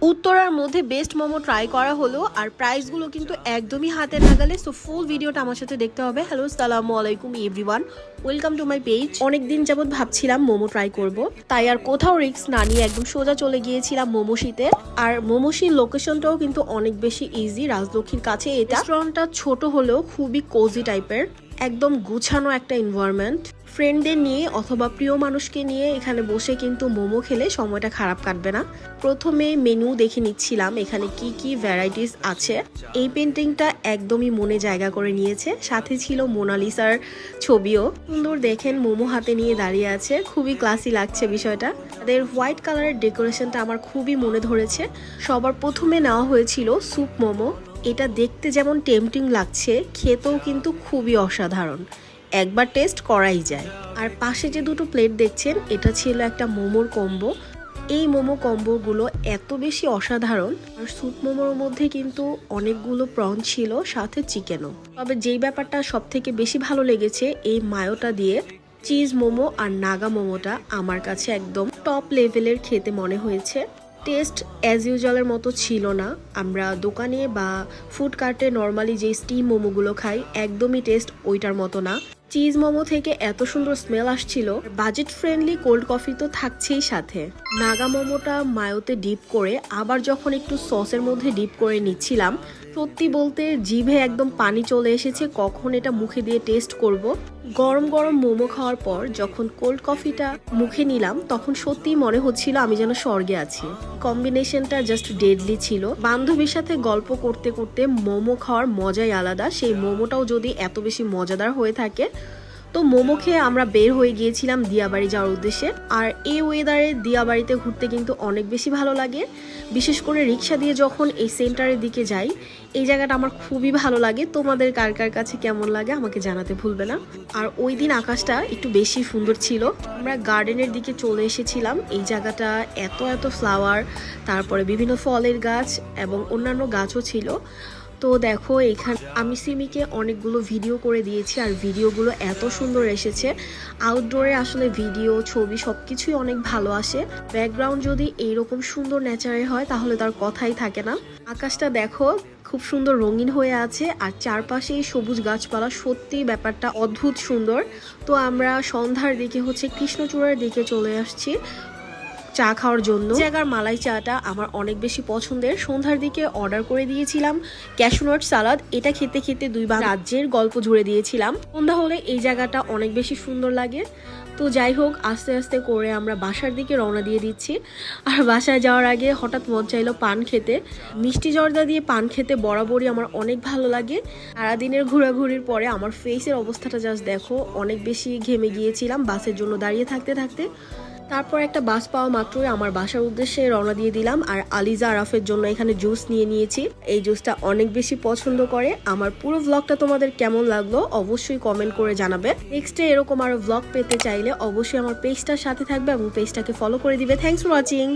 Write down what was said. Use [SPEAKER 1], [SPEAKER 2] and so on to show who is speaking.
[SPEAKER 1] উত্তরার মধ্যে best momo try করা হলো আর প্রাইসগুলো কিন্তু একদমই হাতে নাগালে। সো ফুল ভিডিওটা আমার সাথে দেখতে হবে। হ্যালো আসসালামু আলাইকুম everyone, welcome to my page. অনেকদিন যাবত ভাবছিলাম মোমো ট্রাই করব, তাই আর কোথাও রিস্ক না নিয়ে একদম সোজা চলে গিয়েছিলাম মোমোশিতে। আর মোমোশির লোকেশনটাও কিন্তু অনেক বেশি ইজি, রাজলক্ষ্মীর কাছে। এটা রেস্টুরেন্টটা ছোট হলেও খুবই কোজি টাইপের, একদম গুছানো একটা এনভায়রনমেন্ট। ফ্রেন্ডদের নিয়ে অথবা প্রিয় মানুষকে নিয়ে এখানে বসে কিন্তু মোমো খেলে সময়টা খারাপ কাটবে না। প্রথমে মেনু দেখে নিচ্ছিলাম এখানে কি কি ভ্যারাইটিস আছে। এই পেন্টিংটা একদমই মনে জায়গা করে নিয়েছে, সাথে ছিল মোনালিসার ছবিও। সুন্দর দেখেন মোমো হাতে নিয়ে দাঁড়িয়ে আছে, খুবই ক্লাসি লাগছে বিষয়টা। তাদের হোয়াইট কালারের ডেকোরেশনটা আমার খুবই মনে ধরেছে। সবার প্রথমে নেওয়া হয়েছিল স্যুপ মোমো। এটা দেখতে যেমন টেম্পটিং লাগছে, খেতেও কিন্তু খুবই অসাধারণ, একবার টেস্ট করাই যায়। আর পাশে যে দুটো প্লেট দেখছেন, এটা ছিল একটা মোমোর কম্বো। এই মোমো কম্বোগুলো এত বেশি অসাধারণ। আর স্যুপ মোমোর মধ্যে কিন্তু অনেকগুলো প্রন ছিল, সাথে চিকেনও। তবে যেই ব্যাপারটা সব থেকে বেশি ভালো লেগেছে, এই মায়োটা দিয়ে চিজ মোমো আর নাগা মোমোটা আমার কাছে একদম টপ লেভেলের খেতে মনে হয়েছে। টেস্ট অ্যাজ ইউজুয়ালের মতো ছিল না। আমরা দোকানে বা ফুড কার্টে নর্মালি যে স্টিম মোমোগুলো খাই, একদমই টেস্ট ওইটার মতো না। চিজ মোমো থেকে এত সুন্দর স্মেল আসছিল। বাজেট ফ্রেন্ডলি কোল্ড কফি তো থাকছেই সাথে। নাগা মোমোটা মায়োতে ডিপ করে আবার যখন একটু সসের মধ্যে ডিপ করে নিচ্ছিলাম, সত্যি বলতে জিভে একদম পানি চলে এসেছে কখন এটা মুখে দিয়ে টেস্ট করব। গরম গরম মোমো খাওয়ার পর যখন কোল্ড কফিটা মুখে নিলাম, তখন সত্যিই মনে হচ্ছিল আমি যেন স্বর্গে আছি। কম্বিনেশনটা জাস্ট ডেডলি ছিল। বান্ধবীর সাথে গল্প করতে করতে মোমো খাওয়ার মজাই আলাদা। সেই মোমোটাও যদি এত বেশি মজাদার হয়ে থাকে, তো মোমো খেয়ে আমরা বের হয়ে গিয়েছিলাম দিয়াবাড়ি যাওয়ার উদ্দেশ্যে। আর এই ওয়েদারে দিয়াবাড়িতে ঘুরতে কিন্তু অনেক বেশি ভালো লাগে, বিশেষ করে রিক্সা দিয়ে যখন এই সেন্টারের দিকে যাই। এই জায়গাটা আমার খুবই ভালো লাগে। তোমাদের কার কার কাছে কেমন লাগে আমাকে জানাতে ভুলবে না। আর ওই দিন আকাশটা একটু বেশি সুন্দর ছিল। আমরা গার্ডেনের দিকে চলে এসেছিলাম। এই জায়গাটা এত এত ফ্লাওয়ার, তারপরে বিভিন্ন ফলের গাছ এবং অন্যান্য গাছও ছিল। তো দেখো, এখানে আমি সিমিকে অনেকগুলো ভিডিও করে দিয়েছি, আর ভিডিওগুলো এত সুন্দর এসেছে। আউটডোরে আসলে ভিডিও ছবি সবকিছুই অনেক ভালো আসে। ব্যাকগ্রাউন্ড যদি এইরকম সুন্দর ন্যাচারাল হয়, তাহলে তার কথাই থাকে না। আকাশটা দেখো খুব সুন্দর রঙিন হয়ে আছে, আর চারপাশে এই সবুজ গাছপালা, সত্যি ব্যাপারটা অদ্ভুত সুন্দর। তো আমরা সন্ধ্যার দিকে কৃষ্ণচূড়ার দিকে চলে আসছি চা খাওয়ার জন্য। জায়গার মালাই চাটা আমার অনেক বেশি পছন্দের। সন্ধ্যার দিকে অর্ডার করে দিয়েছিলাম ক্যাশনাট সালাদ। এটা খেতে খেতে দুইবার রাজ্যের গল্প জুড়ে দিয়েছিলাম। সন্ধ্যা হলে এই জায়গাটা অনেক বেশি সুন্দর লাগে। তো যাই হোক, আস্তে আস্তে করে আমরা বাসার দিকে রওনা দিয়ে দিচ্ছি। আর বাসায় যাওয়ার আগে হঠাৎ মন চাইলো পান খেতে। মিষ্টি জর্দা দিয়ে পান খেতে বরাবরই আমার অনেক ভালো লাগে। সারাদিনের ঘোরাঘুরির পরে আমার ফেসের অবস্থাটা জাস্ট দেখো, অনেক বেশি ঘেমে গিয়েছিলাম বাসের জন্য দাঁড়িয়ে থাকতে থাকতে। তারপর একটা বাস পাওয়া মাত্রই আমার বাসার উদ্দেশ্যে রওনা দিয়ে দিলাম। আর আলিজা আরাফের জন্য এখানে জুস নিয়ে নিয়েছি। এই জুসটা অনেক বেশি পছন্দ করে। আমার পুরো ভ্লগটা তোমাদের কেমন লাগলো অবশ্যই কমেন্ট করে জানাবে। নেক্সটে এরকম আরো ভ্লগ পেতে চাইলে অবশ্যই আমার পেজটার সাথে থাকবে এবং পেজটাকে ফলো করে দিবে। Thanks for watching.